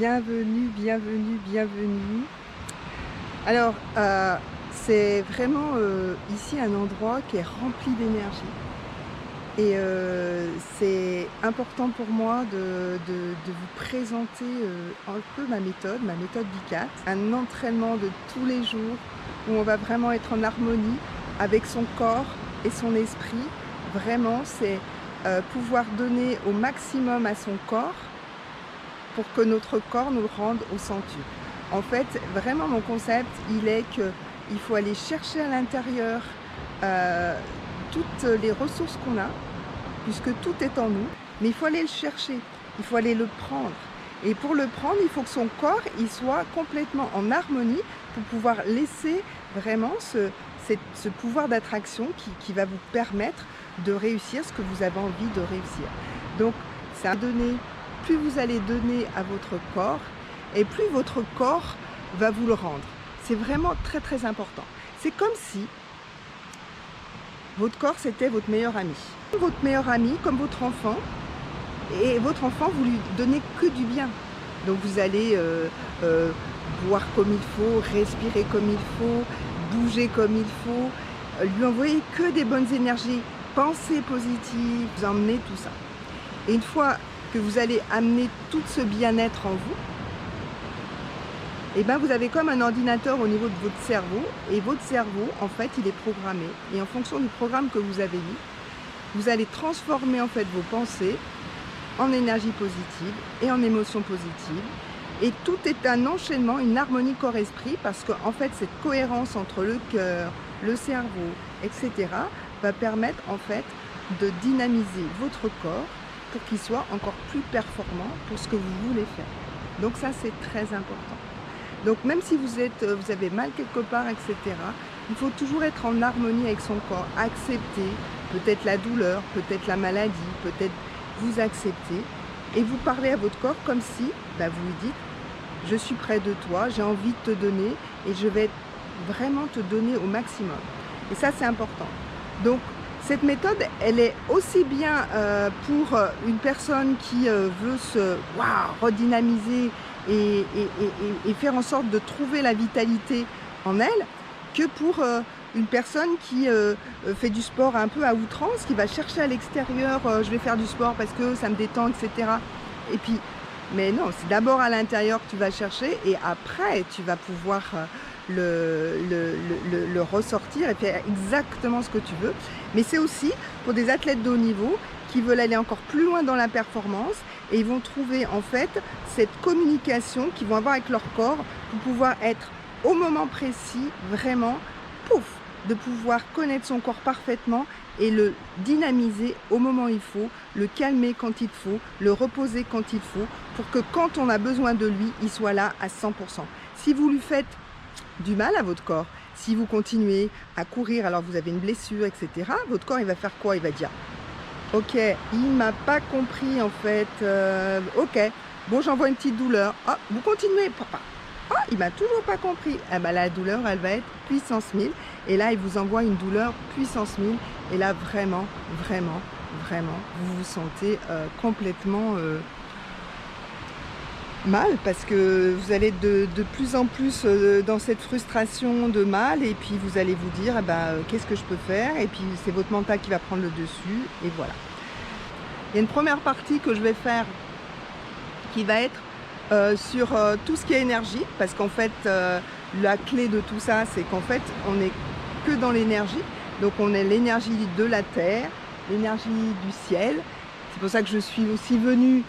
bienvenue, bienvenue, bienvenue. Alors, c'est vraiment ici un endroit qui est rempli d'énergie. Et c'est important pour moi de vous présenter un peu ma méthode BICAT. Un entraînement de tous les jours où on va vraiment être en harmonie avec son corps et son esprit. Vraiment, c'est pouvoir donner au maximum à son corps pour que notre corps nous le rende au centuple. En fait, vraiment mon concept, il est qu'il faut aller chercher à l'intérieur toutes les ressources qu'on a, puisque tout est en nous, mais il faut aller le chercher, il faut aller le prendre. Et pour le prendre, il faut que son corps il soit complètement en harmonie pour pouvoir laisser vraiment ce pouvoir d'attraction qui va vous permettre de réussir ce que vous avez envie de réussir. Donc, c'est à donner. Plus vous allez donner à votre corps, et plus votre corps va vous le rendre. C'est vraiment très très important. C'est comme si votre corps c'était votre meilleur ami. Votre meilleur ami comme votre enfant, et votre enfant vous lui donnez que du bien. Donc vous allez boire comme il faut, respirer comme il faut, bouger comme il faut, lui envoyer que des bonnes énergies, pensées positives, vous emmenez tout ça. Et une fois que vous allez amener tout ce bien-être en vous, et bien vous avez comme un ordinateur au niveau de votre cerveau, et votre cerveau, en fait, il est programmé. Et en fonction du programme que vous avez mis, vous allez transformer en fait vos pensées en énergie positive et en émotions positives. Et tout est un enchaînement, une harmonie corps-esprit, parce qu'en fait, cette cohérence entre le cœur, le cerveau, etc., va permettre en fait de dynamiser votre corps pour qu'il soit encore plus performant pour ce que vous voulez faire. Donc ça, c'est très important. Donc même si vous avez mal quelque part, etc., il faut toujours être en harmonie avec son corps, accepter peut-être la douleur, peut-être la maladie, peut-être vous accepter et vous parlez à votre corps comme si vous lui dites « je suis près de toi, j'ai envie de te donner et je vais vraiment te donner au maximum ». Et ça, c'est important. Donc, cette méthode, elle est aussi bien pour une personne qui veut se redynamiser et faire en sorte de trouver la vitalité en elle, que pour une personne qui fait du sport un peu à outrance, qui va chercher à l'extérieur, je vais faire du sport parce que ça me détend, etc. Et puis, mais non, c'est d'abord à l'intérieur que tu vas chercher et après tu vas pouvoir le ressortir et faire exactement ce que tu veux. Mais c'est aussi pour des athlètes de haut niveau qui veulent aller encore plus loin dans la performance et ils vont trouver en fait cette communication qu'ils vont avoir avec leur corps pour pouvoir être au moment précis, vraiment, pouf, de pouvoir connaître son corps parfaitement et le dynamiser au moment où il faut, le calmer quand il faut, le reposer quand il faut, pour que quand on a besoin de lui, il soit là à 100%. Si vous lui faites du mal à votre corps, si vous continuez à courir alors vous avez une blessure, etc., votre corps il va faire quoi? Il va dire ok, il m'a pas compris en fait, ok, bon j'envoie une petite douleur, ah, vous continuez, papa, ah, il m'a toujours pas compris, ah, la douleur elle va être puissance 1000, et là il vous envoie une douleur puissance 1000, et là vraiment, vraiment, vraiment, vous vous sentez complètement mal, parce que vous allez de plus en plus dans cette frustration de mal, et puis vous allez vous dire qu'est-ce que je peux faire, et puis c'est votre mental qui va prendre le dessus, et voilà. Il y a une première partie que je vais faire qui va être sur tout ce qui est énergie, parce qu'en fait la clé de tout ça c'est qu'en fait on n'est que dans l'énergie, donc on est l'énergie de la terre, l'énergie du ciel. C'est pour ça que je suis aussi venue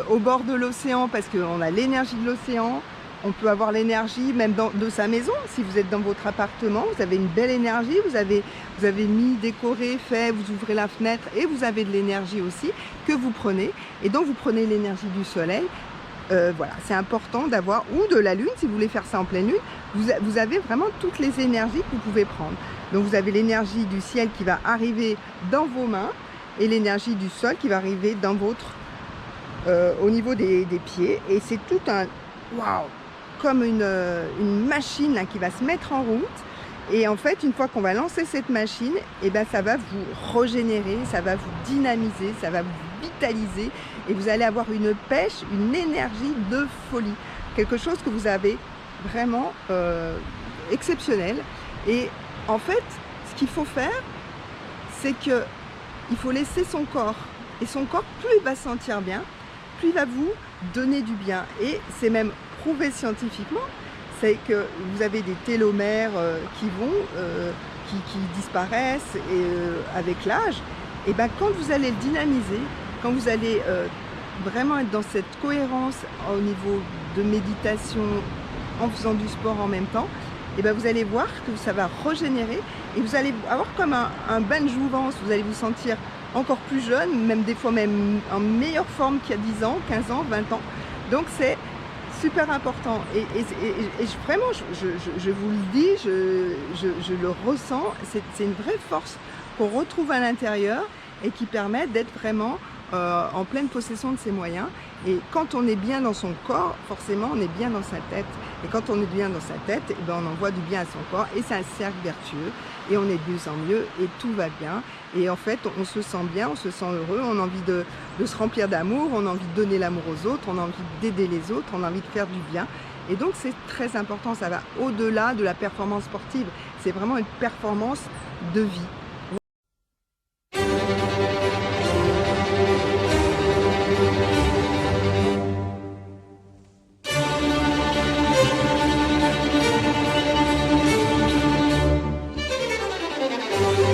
au bord de l'océan, parce qu'on a l'énergie de l'océan, on peut avoir l'énergie même de sa maison. Si vous êtes dans votre appartement, vous avez une belle énergie, vous avez mis, décoré, fait, vous ouvrez la fenêtre et vous avez de l'énergie aussi que vous prenez. Et donc vous prenez l'énergie du soleil. Voilà, c'est important d'avoir, ou de la lune, si vous voulez faire ça en pleine lune, vous avez vraiment toutes les énergies que vous pouvez prendre. Donc vous avez l'énergie du ciel qui va arriver dans vos mains, et l'énergie du sol qui va arriver dans votre au niveau des pieds, et c'est tout un waouh, comme une machine là, qui va se mettre en route, Et en fait, une fois qu'on va lancer cette machine, et ben, ça va vous régénérer, ça va vous dynamiser, ça va vous vitaliser et vous allez avoir une pêche, une énergie de folie. Quelque chose que vous avez vraiment exceptionnel. Et en fait, ce qu'il faut faire, c'est qu'il faut laisser son corps. Et son corps, plus il va se sentir bien, plus il va vous donner du bien. Et c'est même prouvé scientifiquement, c'est que vous avez des télomères qui disparaissent avec l'âge. Et ben, quand vous allez le dynamiser, quand vous allez vraiment être dans cette cohérence au niveau de méditation, en faisant du sport en même temps, et ben vous allez voir que ça va régénérer et vous allez avoir comme un bain de jouvence, vous allez vous sentir encore plus jeune, même des fois même en meilleure forme qu'il y a 10 ans, 15 ans, 20 ans. Donc c'est super important et vraiment je vous le dis, je le ressens, c'est une vraie force qu'on retrouve à l'intérieur et qui permet d'être vraiment en pleine possession de ses moyens. Et quand on est bien dans son corps, forcément on est bien dans sa tête. Et quand on est bien dans sa tête, eh ben, on envoie du bien à son corps et c'est un cercle vertueux. Et on est de mieux en mieux et tout va bien. Et en fait, on se sent bien, on se sent heureux, on a envie de se remplir d'amour, on a envie de donner l'amour aux autres, on a envie d'aider les autres, on a envie de faire du bien. Et donc c'est très important, ça va au-delà de la performance sportive. C'est vraiment une performance de vie.